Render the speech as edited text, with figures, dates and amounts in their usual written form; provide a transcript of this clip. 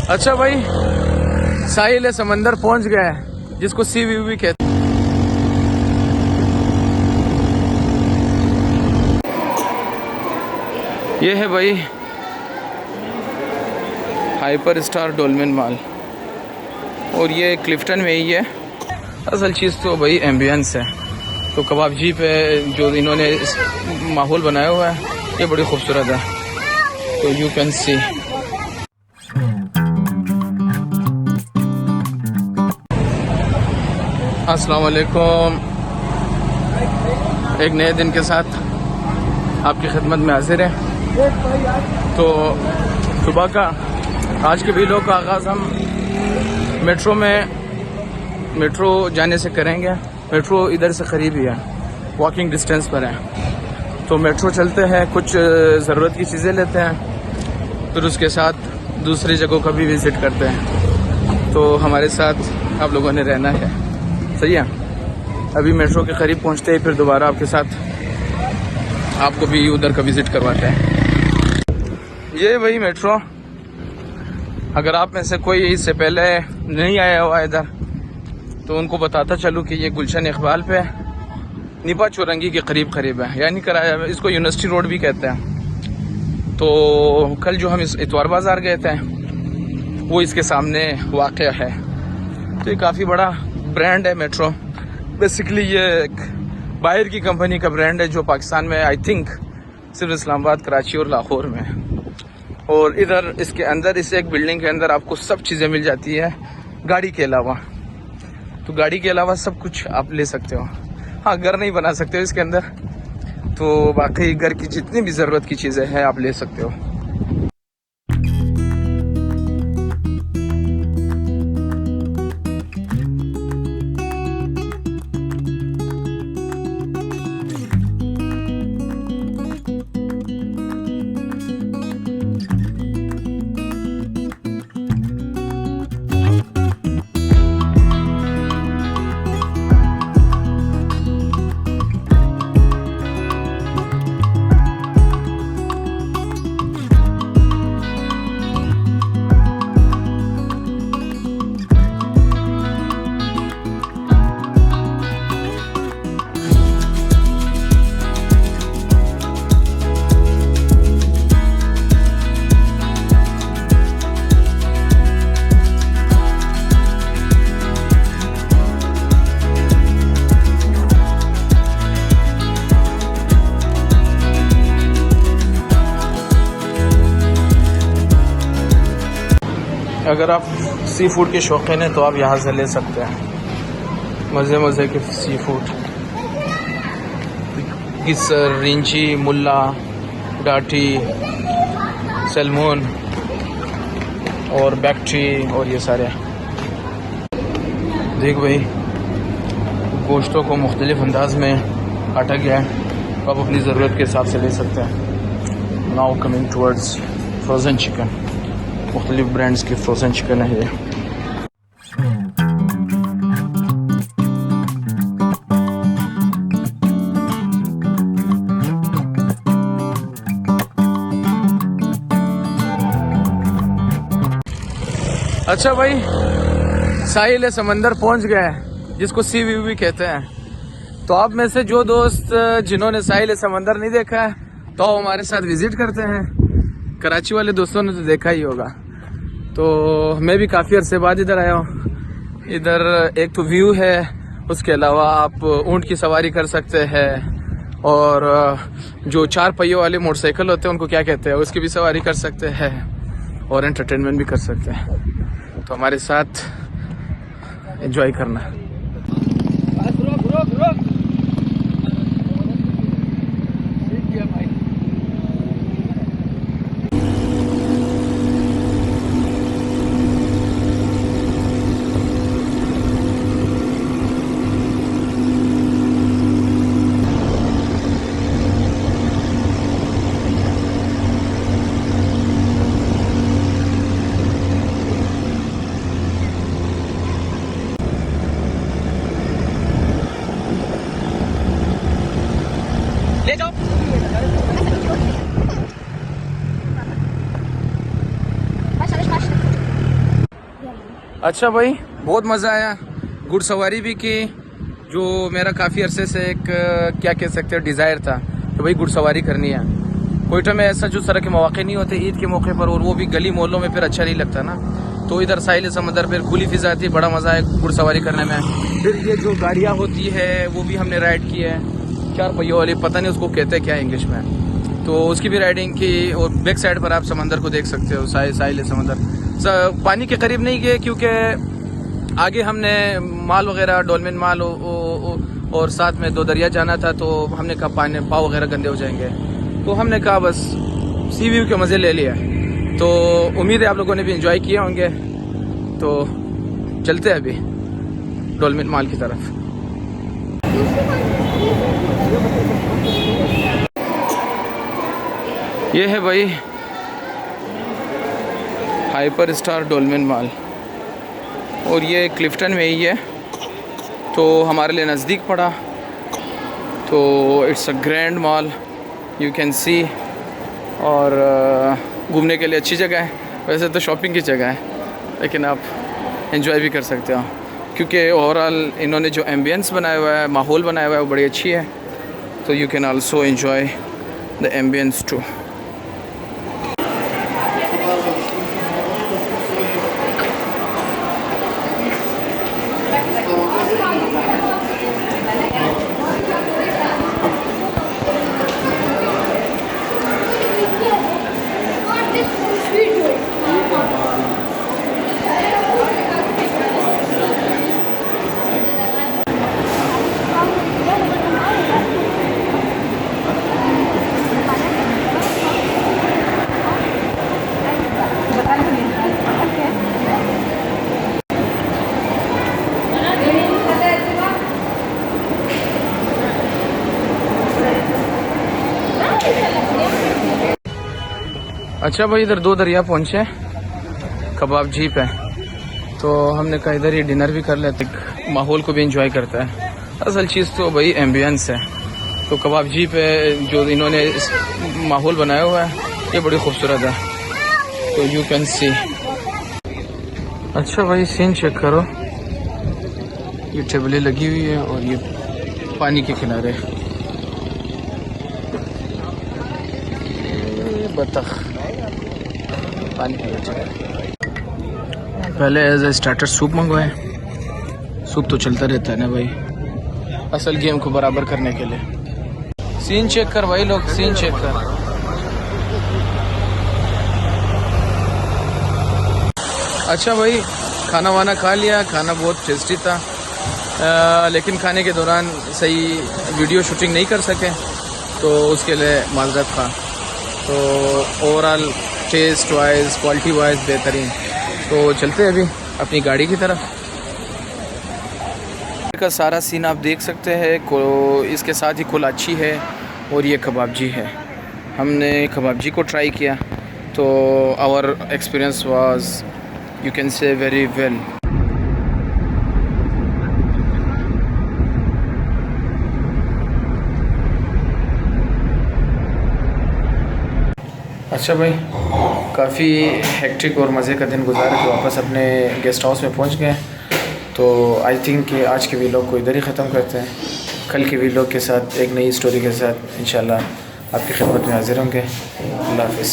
अच्छा भाई, साहिल समंदर पहुंच गए हैं, जिसको सी व्यू भी कहते हैं। ये है भाई हाइपर स्टार डोलमेन मॉल, और ये क्लिफ्टन में ही है। असल चीज़ तो भाई एम्बियंस है। तो कबाबजी पे जो इन्होंने इस माहौल बनाया हुआ है, ये बड़ी खूबसूरत है। तो यू कैन सी। अस्सलाम वालेकुम। एक नए दिन के साथ आपकी खिदमत में हाजिर है। तो सुबह का आज के वीडियो का आगाज़ हम मेट्रो जाने से करेंगे। मेट्रो इधर से करीब ही है, वॉकिंग डिस्टेंस पर है। तो मेट्रो चलते हैं, कुछ ज़रूरत की चीज़ें लेते हैं, फिर उसके साथ दूसरी जगहों का भी विज़िट करते हैं। तो हमारे साथ आप लोगों ने रहना है, सही है। अभी मेट्रो के करीब पहुंचते ही फिर दोबारा आपके साथ आपको भी उधर का विज़िट करवाते हैं। ये वही मेट्रो, अगर आप में से कोई इससे पहले नहीं आया हुआ इधर, तो उनको बताता चलूँ कि ये गुलशन इकबाल पे निपा चौरंगी के करीब है, यानी कराया, इसको यूनिवर्सिटी रोड भी कहते हैं। तो कल जो हम इस इतवार बाज़ार गए थे, वो इसके सामने वाक़या है। तो ये काफ़ी बड़ा ब्रांड है मेट्रो। बेसिकली ये एक बाहर की कंपनी का ब्रांड है, जो पाकिस्तान में आई थिंक सिर्फ इस्लामाबाद, कराची और लाहौर में है। और इधर इसके अंदर, इस एक बिल्डिंग के अंदर आपको सब चीज़ें मिल जाती है गाड़ी के अलावा। तो गाड़ी के अलावा सब कुछ आप ले सकते हो। हाँ, घर नहीं बना सकते हो इसके अंदर, तो बाकी घर की जितनी भी ज़रूरत की चीज़ें हैं आप ले सकते हो। अगर आप सी फूड के शौकीन हैं तो आप यहाँ से ले सकते हैं मज़े के सी फूड। गिसर, रिंची, मुल्ला, डाटी, सैल्मन और बैक्टी और ये सारे। देख भाई, गोश्तों को मुख्तलिफ अंदाज में काटा गया है, आप अपनी ज़रूरत के हिसाब से ले सकते हैं। Now coming towards frozen chicken, मुख्तलिफ ब्रांड्स के फ्रोज़न चिकन है ये। अच्छा भाई, साहिल समंदर पहुंच गए हैं, जिसको सी व्यू भी कहते हैं। तो आप में से जो दोस्त जिन्होंने साहिल समंदर नहीं देखा है, तो हमारे साथ विज़िट करते हैं। कराची वाले दोस्तों ने तो देखा ही होगा। तो मैं भी काफ़ी अरसे बाद इधर आया हूँ। इधर एक तो व्यू है, उसके अलावा आप ऊँट की सवारी कर सकते हैं, और जो 4 पहियों वाले मोटरसाइकिल होते हैं उनको क्या कहते हैं, उसकी भी सवारी कर सकते हैं, और एंटरटेनमेंट भी कर सकते हैं। तो हमारे साथ एंजॉय करना। अच्छा भाई, बहुत मज़ा आया, घुड़सवारी भी की, जो मेरा काफ़ी अरसे से एक क्या कह सकते हैं डिज़ायर था कि भाई घुड़सवारी करनी है। कोयटा में ऐसा जो तरह के मौके नहीं होते ईद के मौके पर, और वो भी गली मोहल्लों में, फिर अच्छा नहीं लगता ना। तो इधर साहिल समंदर फिर खुली फिजा आती है, बड़ा मज़ा है घुड़सवारी करने में। फिर ये जो गाड़ियाँ होती है वो भी हमने राइड की है, 4 पहियों वाली, पता नहीं उसको कहते हैं क्या इंग्लिश में, तो उसकी भी राइडिंग की। और बैक साइड पर आप समंदर को देख सकते हो, साहिल समंदर। पानी के करीब नहीं गए क्योंकि आगे हमने माल वगैरह, डोलमेन माल और साथ में 2 दरिया जाना था, तो हमने कहा पानी पाव वगैरह गंदे हो जाएंगे, तो हमने कहा बस सी व्यू के मज़े ले लिया। तो उम्मीद है आप लोगों ने भी एंजॉय किए होंगे। तो चलते हैं अभी डोलमेन माल की तरफ। ये है भाई हाइपर स्टार डोलमेन माल, और ये क्लिफ्टन में ही है, तो हमारे लिए नज़दीक पड़ा। तो it's a grand mall, you can see, और घूमने के लिए अच्छी जगह है। वैसे तो शॉपिंग की जगह है, लेकिन आप एंजॉय भी कर सकते हो, क्योंकि ओवरऑल इन्होंने जो एम्बियंस बनाया हुआ है, माहौल बनाया हुआ है, वो बड़ी अच्छी है। तो you can also enjoy the ambience too. अच्छा भाई, इधर 2 दरिया पहुँचे, कबाब जीप है, तो हमने कहा इधर ही डिनर भी कर लेते, माहौल को भी एंजॉय करता है। असल चीज़ तो भाई एम्बियंस है। तो कबाब जीप है, जो इन्होंने माहौल बनाया हुआ है, ये बड़ी खूबसूरत है, तो यू कैन सी। अच्छा भाई, सीन चेक करो, ये टेबलें लगी हुई है और ये पानी के किनारे बतख पानी पी रहा है। पहले एज ए स्टार्टर सूप मंगवाए, सूप तो चलता रहता है ना भाई, असल गेम को बराबर करने के लिए। सीन चेक कर भाई, लोग सीन चेक कर। अच्छा भाई, खाना वाना खा लिया, खाना बहुत टेस्टी था, लेकिन खाने के दौरान सही वीडियो शूटिंग नहीं कर सके, तो उसके लिए माजरत था। तो overall taste wise, quality wise बेहतरीन। तो चलते हैं अभी अपनी गाड़ी की तरफ। का सारा सीन आप देख सकते हैं, इसके साथ ही कोलाची है और ये कबाबजी है। हमने कबाबजी को ट्राई किया, तो our experience was, you can say, very well. अच्छा भाई, काफ़ी हेक्टिक और मज़े का दिन गुजारा के वापस अपने गेस्ट हाउस में पहुंच गए। तो आई थिंक कि आज के वीलॉग को इधर ही ख़त्म करते हैं। कल के वीलॉग के साथ एक नई स्टोरी के साथ इंशाल्लाह आपकी खिदमत में हाजिर होंगे। अल्लाह हाफ़िज़।